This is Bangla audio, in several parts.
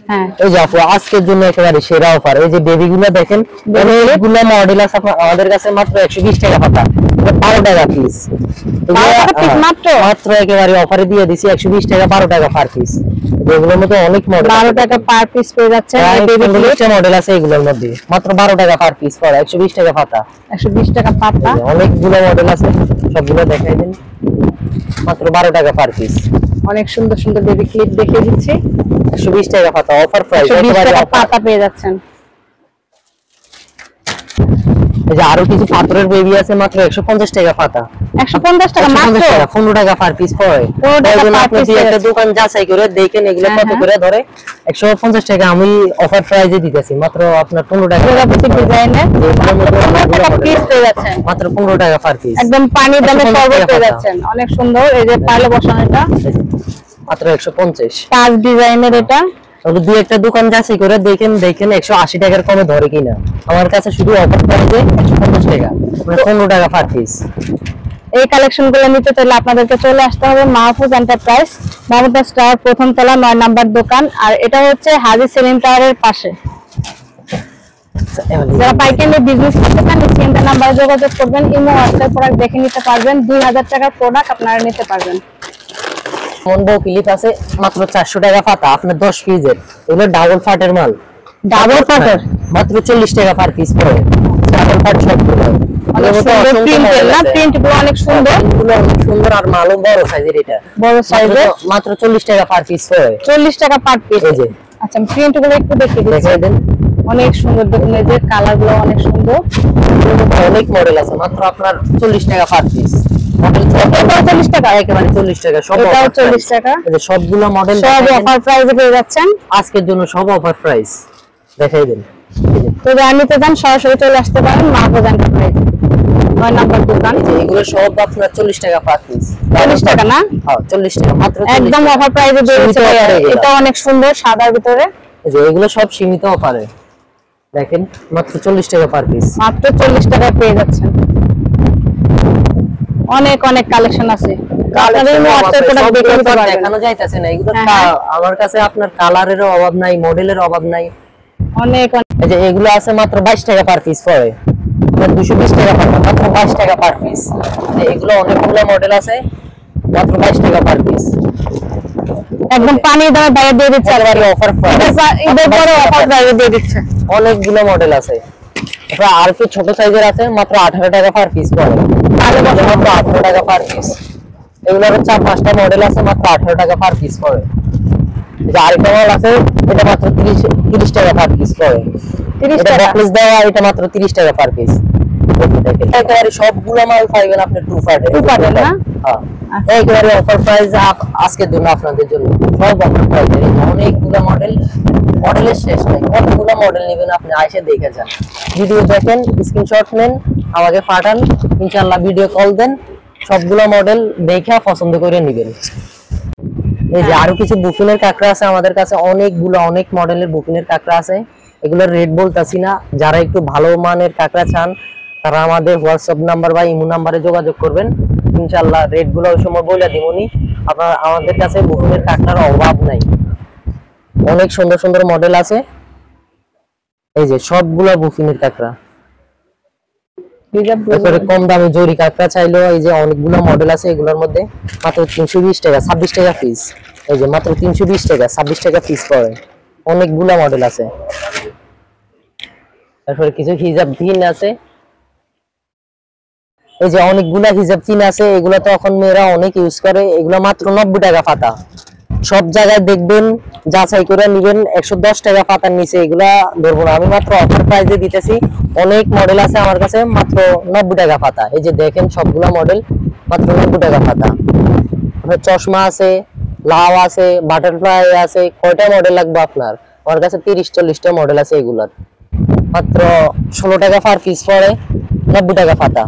হ্যাঁ এই যে আপু আজকের জন্য একেবারে সেরা অফার। এই যে বেবিগুলো দেখেন, অনেকগুলো মডেল আছে আমাদের কাছে, মাত্র 120 টাকা পাতা, 12 টাকা পিস। মাত্র একেবারে অফারে দিয়ে দিছি 120 টাকা, 12 টাকা পার পিস। এগুলোর মধ্যে অনেক মডেল, 12 টাকা পার পিস পেয়ে যাচ্ছে। বেবি মডেল আছে এগুলোর মধ্যে, মাত্র 12 টাকা পার পিস পড়ে, 120 টাকা পাতা, 120 টাকা পাতা। অনেকগুলো মডেল আছে, সবগুলো দেখাই দেন, মাত্র 12 টাকা পার পিস। অনেক সুন্দর সুন্দর বেবি ক্লিপ দেখিয়ে দিচ্ছি, 120 টাকা পাতা অফার প্রাইস, 120 টাকা পাতা পেয়ে যাচ্ছেন। এই যে আরো কিছু পাথরের বেবি আছে, মাত্র 150 টাকা পাতা, 150 টাকা মাত্র, 15 টাকা পার পিস পড়ে। আপনি একটা দোকান যাচাই করে দেখেন এগুলো কত করে ধরে, 150 টাকা আমি অফার প্রাইসে দিতেছি, মাত্র আপনার 15 টাকা ডিজাইনের পিস পেয়ে যাচ্ছেন, মাত্র 15 টাকা পার পিস, একদম পানির দামে সর্বোচ্চ পেয়ে যাচ্ছেন। অনেক সুন্দর, এই যে পাইলে বসানো, এটা মাত্র 150 পাঁচ ডিজাইনের। এটা তাহলে দুই একটা দোকান যাচাই করে দেখেন 180 টাকার কমে ধরে কিনা। আমার কাছে শুধু অফার প্রাইসে 150 টাকা, 15 টাকা পার পিস। এই কালেকশনগুলো নিতে চাইলে আপনাদেরকে চলে আসতে হবে মাহফুজ এন্টারপ্রাইজ, মমতাজ টাওয়ার, প্রথম তলা, 9 নাম্বার দোকান। আর এটা হচ্ছে হাজি সেলিম টাওয়ারের পাশে। যারা পাইকারি বিজনেস করতে চান, নিচে নাম্বারে যোগাযোগ করবেন, ইমো হোয়াটসঅ্যাপ প্রোডাক্ট দেখে নিতে পারবেন, 2000 টাকার প্রোডাক্ট আপনারা নিতে পারবেন। মনবো ক্লিপ আছে মাত্র 400 টাকা পাতা, আপনার 10 পিসের, এগুলো ডাবল ফাটের মাল, ডাবল ফাটের, মাত্র 40 টাকা পার পিস পড়ে। ডাবল ফাট সবগুলো অনেক সুন্দর প্রিন্টের, না প্রিন্টগুলো অনেক সুন্দর, এগুলো অনেক সুন্দর, আর মালও বড় সাইজের, এটা বড় সাইজের, মাত্র 40 টাকা পার পিস পড়ে, 40 টাকা পার পিস। এই যে আচ্ছা প্রিন্টগুলো একটু দেখিয়ে দেন, অনেক সুন্দর, দেখুন এই যে কালারগুলো অনেক সুন্দর, অনেক মডেল আছে, মাত্র আপনার 40 টাকা পার পিস। মডেল 40 টাকা, একেবারে 40 টাকা, সব 40 টাকা। এই যে সবগুলো মডেল সব অফার প্রাইসে পেয়ে যাচ্ছেন আজকের জন্য, সব অফার প্রাইস দেখাই দেন। তো জানিতে যান, সরাসরি চলে আসতে পারেন মাহফুজ এন্টারপ্রাইজে, 9 নাম্বার দোকান। এগুলো সব আপনার 40 টাকা পার পিস, 40 টাকা না? হ্যাঁ 40 টাকা মাত্র, একদম অফার প্রাইসে দিয়েছে। এটা অনেক সুন্দর সাদার ভিতরে, এই যে এগুলো সব সীমিত অফারে দেখেন, মাত্র 40 টাকা পার পিস, মাত্র 40 টাকায় পেয়ে যাচ্ছেন। অনেক অনেক কালেকশন আছে, দেখানো যাইতেছে না এগুলো। আমার কাছে আপনার কালারেরও অভাব নাই, মডেলের অভাব নাই, অনেক। এই যে এগুলো আছে মাত্র 22 টাকা পার পিস পড়ে, 220 টাকা পাতা, মাত্র 22 টাকা পার পিস। এগুলো অনেকগুলো মডেল আছে, মাত্র 22 টাকা পার পিস, একদম পানির দামে বাইরে দিয়ে দিচ্ছে, একেবারে অফার প্রাইস, ঈদের পরে অফার বাইরে দিয়ে দিচ্ছে। অনেকগুলো মডেল আছে, এটা আর কি ছোট সাইজের আছে, মাত্র 18 টাকা পার পিস পড়ে, তাহলে মাত্র 18 টাকা পার পিস। এগুলোর 4-5টা মডেল আছে, মাত্র 18 টাকা পার পিস পড়ে। যে আরেকটা মাল আছে, এটা মাত্র 30 টাকা পার পিস পড়ে, 30 টাকা বক্স দেওয়া, এটা মাত্র 30 টাকা পার পিস। দেখেন একেবারে সবগুলো মাল পাইবেন আপনি 2 পার্টের না? হ্যাঁ একেবারে অফার প্রাইস আজকের জন্য, আপনাদের জন্য সব অফার প্রাইস। অনেকগুলো মডেল, মডেলের শেষ নাই, কতগুলো মডেল নেবেন আপনি আইসা দেখে যান, ভিডিও দেখেন, স্ক্রিনশট নেন, আমাকে পাঠান, ইনশাআল্লাহ ভিডিও কল দেন, সবগুলো মডেল দেখে পছন্দ করে নেবেন। এই যে আরো কিছু বুফিনের কাঁকড়া আছে আমাদের কাছে, অনেকগুলো, অনেক মডেলের বুফিনের কাঁকড়া আছে। এগুলোর রেট বলতাছি না, যারা একটু ভালো মানের কাঁকড়া চান তারা আমাদের হোয়াটসঅ্যাপ নাম্বার বা ইমো নাম্বারে যোগাযোগ করবেন, ইনশাআল্লাহ রেট গুলো ওই সময় বলে দিবনি। আপনার আমাদের কাছে বুফিনের কাঁকড়ার অভাব নাই, অনেক সুন্দর সুন্দর মডেল আছে। এই যে সবগুলো বুফিনের কাঁকড়া, তারপরে কম দামে জরি কাঁকড়া চাইলো, এই যে অনেকগুলো মডেল আছে, এগুলোর মধ্যে মাত্র 320 টাকা, 26 টাকা পিস। এই যে মাত্র 320 টাকা, 26 টাকা পিস পড়ে, অনেকগুলো মডেল আছে। তারপরে কিছু হিজাব ভিন আছে, এই যে অনেকগুলা হিজাব চিন আছে, এগুলো তো এখন মেয়েরা অনেক ইউজ করে, এগুলো মাত্র 90 টাকা পাতা। সব জায়গায় দেখবেন যাচাই করে নেবেন, 110 টাকা পাতার নিচে এগুলা ধরবো না, আমি মাত্র অফার প্রাইসে দিতেছি। অনেক মডেল আছে আমার কাছে, মাত্র 90 টাকা পাতা। এই যে দেখেন সবগুলা মডেল মাত্র 90 টাকা পাতা। চশমা আছে, লাউ আছে, বাটারফ্লাই আছে, কয়টা মডেল লাগবে আপনার? আমার কাছে 30-40টা মডেল আছে, এগুলার মাত্র 16 টাকা পার পিস পড়ে, 90 টাকা পাতা।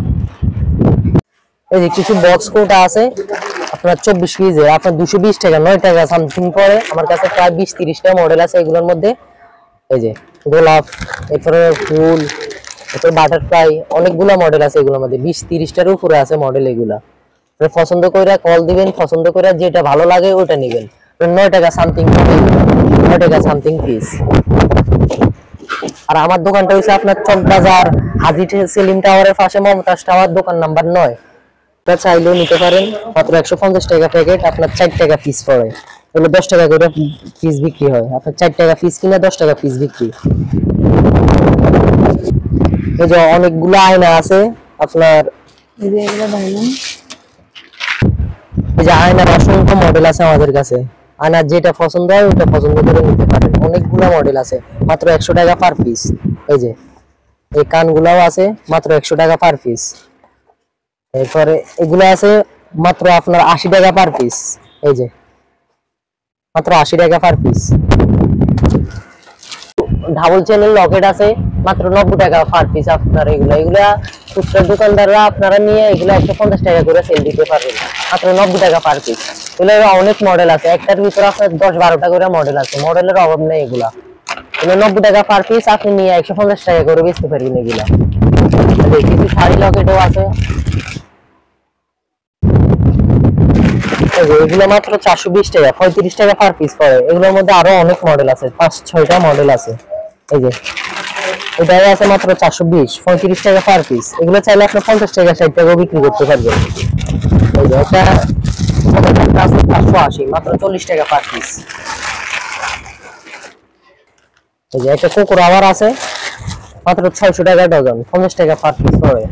এই যে কিছু বক্স কোট আছে আপনার 24 পিসের, আপনার 220 টাকা, 9 টাকা সামথিং পড়ে। আমার কাছে প্রায় 20-30টা মডেল আছে এগুলোর মধ্যে। এই যে গোলাপ, এরপরে ফুল, এরপরে বাটারফ্লাই, অনেকগুলো মডেল আছে এগুলোর মধ্যে, 20-30টার উপরে আছে মডেল। এগুলা পছন্দ করে কল দিবেন, পছন্দ করে যেটা ভালো লাগে ওটা নেবেন। 9 টাকা সামথিং, 9 টাকা সামথিং পিস। আর আমার দোকানটা হইছে আপনার চকবাজার হাজী সেলিম টাওয়ারের পাশে মমতাজ টাওয়ার, দোকান নাম্বার 9। তা চাইলেও নিতে পারেন, মাত্র 150 টাকা প্যাকেট, আপনার 4 টাকা পিস পড়ে। এগুলো 10 টাকা করে পিস বিক্রি হয়, আপনার 4 টাকা পিস কিনে 10 টাকা পিস বিক্রি। এই যে অনেকগুলো আয়না আছে আপনার, এই যে এগুলো দেখেন, এই যে আয়নার অসংখ্য মডেল আছে আমাদের কাছে। আয়নার যেটা পছন্দ হয় ওটা পছন্দ করে নিতে পারেন, অনেকগুলো মডেল আছে, মাত্র 100 টাকা পার পিস। এই যে এই কানগুলাও আছে, মাত্র 100 টাকা পার পিস। এরপরে এগুলো আছে মাত্র আপনার 80 টাকা পার পিস। এই যে মাত্র 80 টাকা পার পিস। ডাবল চেনের লকেট আছে, মাত্র 90 টাকা পার পিস। আপনার এগুলা খুচরা দোকানদাররা আপনারা নিয়ে এগুলো 150 টাকা করে সেল দিতে পারবেন, মাত্র 90 টাকা পার পিস। এগুলো অনেক মডেল আছে, একটার ভিতরে আপনার 10-12টা করে মডেল আছে, মডেলের অভাব নেই। এগুলো 90 টাকা পার পিস, আপনি নিয়ে 150 টাকা করে বেচতে পারবেন। এগুলা কিছু শাড়ি লকেটও আছে, এগুলো মাত্র 420 টাকা, 35 টাকা পার পিস পড়ে। এগুলোর মধ্যে আরো অনেক মডেল আছে, 5-6টা মডেল আছে। এই যে এটাই আছে মাত্র 420, 35 টাকা পার পিস। এগুলো চাইলে আপনি 50 টাকা 60 টাকা বিক্রি করতে পারবেন। এই যে এটা আছে 580, মাত্র 40 টাকা পার পিস। এই যে একটা কুকুর আবার আছে, মাত্র 600 টাকা ডজন, 50 টাকা পার পিস পড়ে।